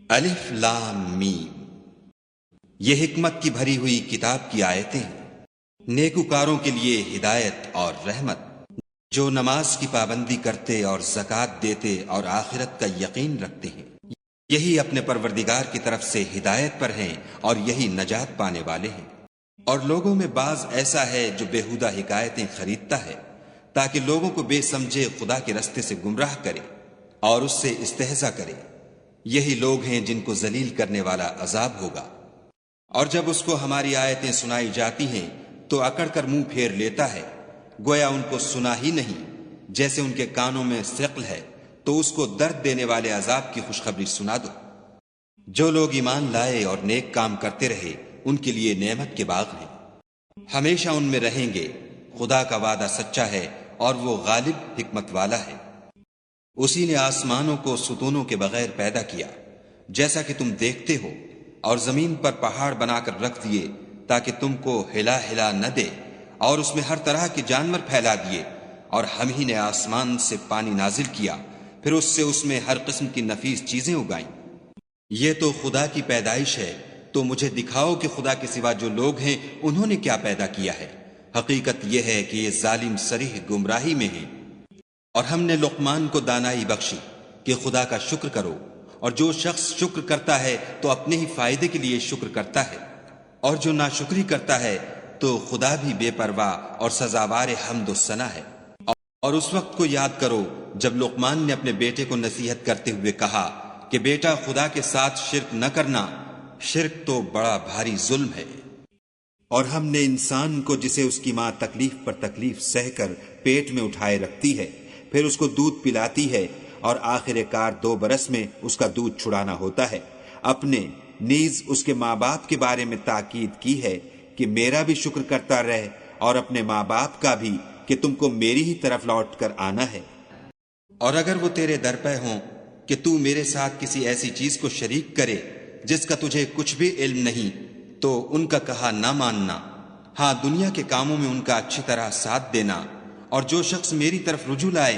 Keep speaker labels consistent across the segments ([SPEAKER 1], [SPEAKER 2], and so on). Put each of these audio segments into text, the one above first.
[SPEAKER 1] الف لام میم، یہ حکمت کی بھری ہوئی کتاب کی آیتیں ہیں، نیکوکاروں کے لیے ہدایت اور رحمت، جو نماز کی پابندی کرتے اور زکوٰۃ دیتے اور آخرت کا یقین رکھتے ہیں، یہی اپنے پروردگار کی طرف سے ہدایت پر ہیں اور یہی نجات پانے والے ہیں۔ اور لوگوں میں بعض ایسا ہے جو بیہودہ حکایتیں خریدتا ہے تاکہ لوگوں کو بے سمجھے خدا کے رستے سے گمراہ کرے اور اس سے استہزاء کرے، یہی لوگ ہیں جن کو ذلیل کرنے والا عذاب ہوگا۔ اور جب اس کو ہماری آیتیں سنائی جاتی ہیں تو اکڑ کر منہ پھیر لیتا ہے، گویا ان کو سنا ہی نہیں، جیسے ان کے کانوں میں ثقل ہے، تو اس کو درد دینے والے عذاب کی خوشخبری سنا دو۔ جو لوگ ایمان لائے اور نیک کام کرتے رہے ان کے لیے نعمت کے باغ ہیں، ہمیشہ ان میں رہیں گے۔ خدا کا وعدہ سچا ہے اور وہ غالب حکمت والا ہے۔ اسی نے آسمانوں کو ستونوں کے بغیر پیدا کیا جیسا کہ تم دیکھتے ہو، اور زمین پر پہاڑ بنا کر رکھ دیے تاکہ تم کو ہلا ہلا نہ دے، اور اس میں ہر طرح کے جانور پھیلا دیے، اور ہم ہی نے آسمان سے پانی نازل کیا، پھر اس میں ہر قسم کی نفیس چیزیں اگائیں۔ یہ تو خدا کی پیدائش ہے، تو مجھے دکھاؤ کہ خدا کے سوا جو لوگ ہیں انہوں نے کیا پیدا کیا ہے۔ حقیقت یہ ہے کہ یہ ظالم صریح گمراہی میں ہیں۔ اور ہم نے لقمان کو دانائی بخشی کہ خدا کا شکر کرو، اور جو شخص شکر کرتا ہے تو اپنے ہی فائدے کے لیے شکر کرتا ہے، اور جو ناشکری کرتا ہے تو خدا بھی بے پرواہ اور سزاوار حمد و ثنا ہے۔ اور اس وقت کو یاد کرو جب لقمان نے اپنے بیٹے کو نصیحت کرتے ہوئے کہا کہ بیٹا، خدا کے ساتھ شرک نہ کرنا، شرک تو بڑا بھاری ظلم ہے۔ اور ہم نے انسان کو، جسے اس کی ماں تکلیف پر تکلیف سہ کر پیٹ میں اٹھائے رکھتی ہے، پھر اس کو دودھ پلاتی ہے، اور آخر کار 2 برس میں اس کا دودھ چھڑانا ہوتا ہے، اپنے نیز اس کے ماں باپ کے بارے میں تاکید کی ہے کہ میرا بھی شکر کرتا رہے، اور اپنے ماں باپ کا بھی کہ تم کو میری ہی طرف لوٹ کر آنا ہے۔ اور اگر وہ تیرے در پہ ہوں کہ تو میرے ساتھ کسی ایسی چیز کو شریک کرے جس کا تجھے کچھ بھی علم نہیں، تو ان کا کہا نہ ماننا، ہاں دنیا کے کاموں میں ان کا اچھی طرح ساتھ دینا، اور جو شخص میری طرف رجوع لائے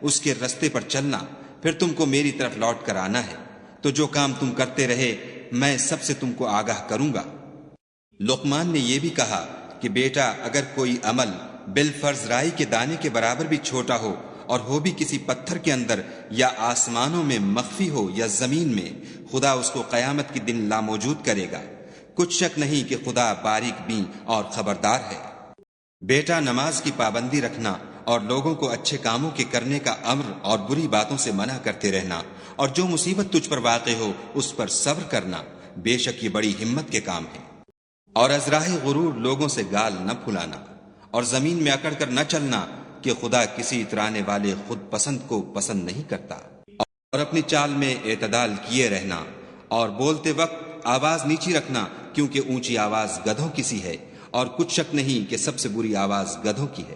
[SPEAKER 1] اس کے رستے پر چلنا، پھر تم کو میری طرف لوٹ کر آنا ہے، تو جو کام تم کرتے رہے میں سب سے تم کو آگاہ کروں گا۔ لقمان نے یہ بھی کہا کہ بیٹا، اگر کوئی عمل بالفرض رائی کے دانے کے برابر بھی چھوٹا ہو، اور ہو بھی کسی پتھر کے اندر یا آسمانوں میں مخفی ہو یا زمین میں، خدا اس کو قیامت کے دن لاموجود کرے گا۔ کچھ شک نہیں کہ خدا باریک بین اور خبردار ہے۔ بیٹا، نماز کی پابندی رکھنا اور لوگوں کو اچھے کاموں کے کرنے کا امر اور بری باتوں سے منع کرتے رہنا، اور جو مصیبت تجھ پر واقع ہو اس پر صبر کرنا، بے شک یہ بڑی ہمت کے کام ہے۔ اور ازراہ غرور لوگوں سے گال نہ پھلانا، اور زمین میں اکڑ کر نہ چلنا کہ خدا کسی اترانے والے خود پسند کو پسند نہیں کرتا۔ اور اپنی چال میں اعتدال کیے رہنا، اور بولتے وقت آواز نیچی رکھنا، کیونکہ اونچی آواز گدھوں کی سی ہے، اور کچھ شک نہیں کہ سب سے بری آواز گدھوں کی ہے۔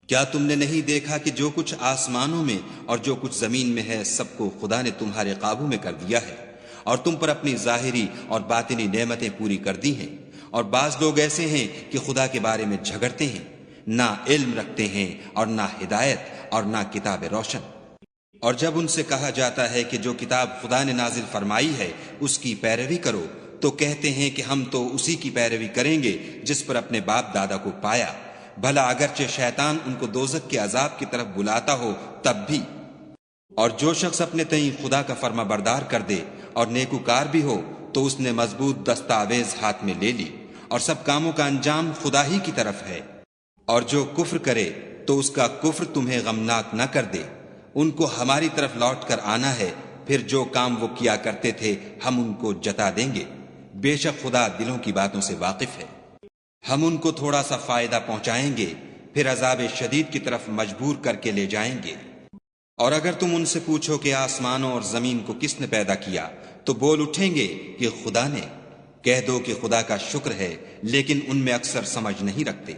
[SPEAKER 1] کیا تم نے نہیں دیکھا کہ جو کچھ آسمانوں میں اور جو کچھ زمین میں ہے سب کو خدا نے تمہارے قابو میں کر دیا ہے، اور تم پر اپنی ظاہری اور باطنی نعمتیں پوری کر دی ہیں۔ اور بعض لوگ ایسے ہیں کہ خدا کے بارے میں جھگڑتے ہیں، نہ علم رکھتے ہیں اور نہ ہدایت اور نہ کتاب روشن۔ اور جب ان سے کہا جاتا ہے کہ جو کتاب خدا نے نازل فرمائی ہے اس کی پیروی کرو، تو کہتے ہیں کہ ہم تو اسی کی پیروی کریں گے جس پر اپنے باپ دادا کو پایا، بھلا اگرچہ شیطان ان کو دوزخ کے عذاب کی طرف بلاتا ہو تب بھی۔ اور جو شخص اپنے تئیں خدا کا فرما بردار کر دے اور نیکوکار بھی ہو، تو اس نے مضبوط دستاویز ہاتھ میں لے لی، اور سب کاموں کا انجام خدا ہی کی طرف ہے۔ اور جو کفر کرے تو اس کا کفر تمہیں غمناک نہ کر دے، ان کو ہماری طرف لوٹ کر آنا ہے، پھر جو کام وہ کیا کرتے تھے ہم ان کو جتا دیں گے۔ بے شک خدا دلوں کی باتوں سے واقف ہے۔ ہم ان کو تھوڑا سا فائدہ پہنچائیں گے، پھر عذاب شدید کی طرف مجبور کر کے لے جائیں گے۔ اور اگر تم ان سے پوچھو کہ آسمانوں اور زمین کو کس نے پیدا کیا، تو بول اٹھیں گے کہ خدا نے۔ کہہ دو کہ خدا کا شکر ہے، لیکن ان میں اکثر سمجھ نہیں رکھتے۔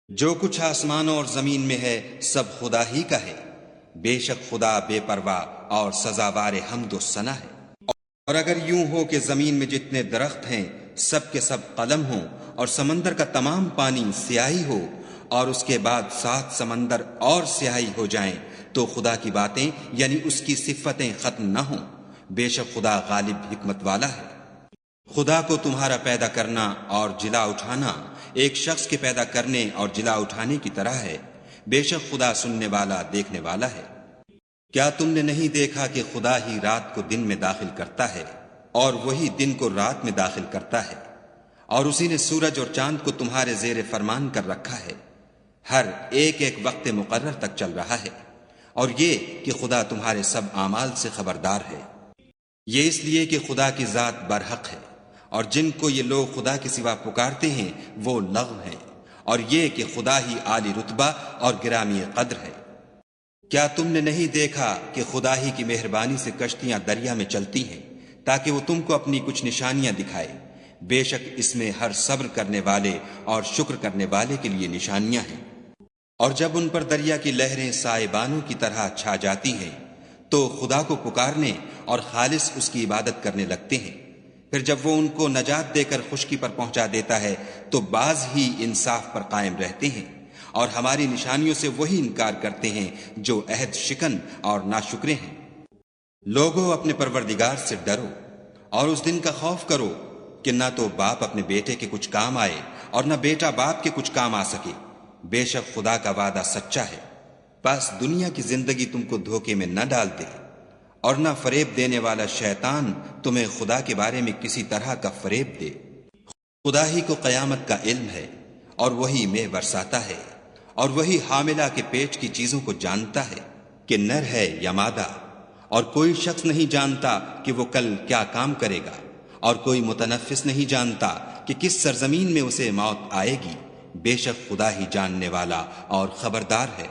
[SPEAKER 1] جو کچھ آسمانوں اور زمین میں ہے سب خدا ہی کا ہے، بے شک خدا بے پرواہ اور سزاوار حمد و ثنا ہے۔ اور اگر یوں ہو کہ زمین میں جتنے درخت ہیں سب کے سب قلم ہوں، اور سمندر کا تمام پانی سیاہی ہو، اور اس کے بعد 7 سمندر اور سیاہی ہو جائیں، تو خدا کی باتیں یعنی اس کی صفتیں ختم نہ ہوں، بے شک خدا غالب حکمت والا ہے۔ خدا کو تمہارا پیدا کرنا اور جلا اٹھانا ایک شخص کے پیدا کرنے اور جلا اٹھانے کی طرح ہے۔ بے شک خدا سننے والا دیکھنے والا ہے۔ کیا تم نے نہیں دیکھا کہ خدا ہی رات کو دن میں داخل کرتا ہے اور وہی دن کو رات میں داخل کرتا ہے، اور اسی نے سورج اور چاند کو تمہارے زیر فرمان کر رکھا ہے، ہر ایک ایک وقت مقرر تک چل رہا ہے، اور یہ کہ خدا تمہارے سب اعمال سے خبردار ہے۔ یہ اس لیے کہ خدا کی ذات برحق ہے، اور جن کو یہ لوگ خدا کے سوا پکارتے ہیں وہ لغو ہیں، اور یہ کہ خدا ہی عالی رتبہ اور گرامی قدر ہے۔ کیا تم نے نہیں دیکھا کہ خدا ہی کی مہربانی سے کشتیاں دریا میں چلتی ہیں تاکہ وہ تم کو اپنی کچھ نشانیاں دکھائے؟ بے شک اس میں ہر صبر کرنے والے اور شکر کرنے والے کے لیے نشانیاں ہیں۔ اور جب ان پر دریا کی لہریں سائبانوں کی طرح چھا جاتی ہیں تو خدا کو پکارنے اور خالص اس کی عبادت کرنے لگتے ہیں، پھر جب وہ ان کو نجات دے کر خشکی پر پہنچا دیتا ہے تو بعض ہی انصاف پر قائم رہتے ہیں، اور ہماری نشانیوں سے وہی انکار کرتے ہیں جو عہد شکن اور ناشکرے ہیں۔ لوگوں اپنے پروردگار سے ڈرو اور اس دن کا خوف کرو کہ نہ تو باپ اپنے بیٹے کے کچھ کام آئے اور نہ بیٹا باپ کے کچھ کام آ سکے۔ بے شک خدا کا وعدہ سچا ہے، بس دنیا کی زندگی تم کو دھوکے میں نہ ڈال دے، اور نہ فریب دینے والا شیطان تمہیں خدا کے بارے میں کسی طرح کا فریب دے۔ خدا ہی کو قیامت کا علم ہے، اور وہی مے برساتا ہے، اور وہی حاملہ کے پیٹ کی چیزوں کو جانتا ہے کہ نر ہے یا مادہ، اور کوئی شخص نہیں جانتا کہ وہ کل کیا کام کرے گا، اور کوئی متنفس نہیں جانتا کہ کس سرزمین میں اسے موت آئے گی۔ بے شک خدا ہی جاننے والا اور خبردار ہے۔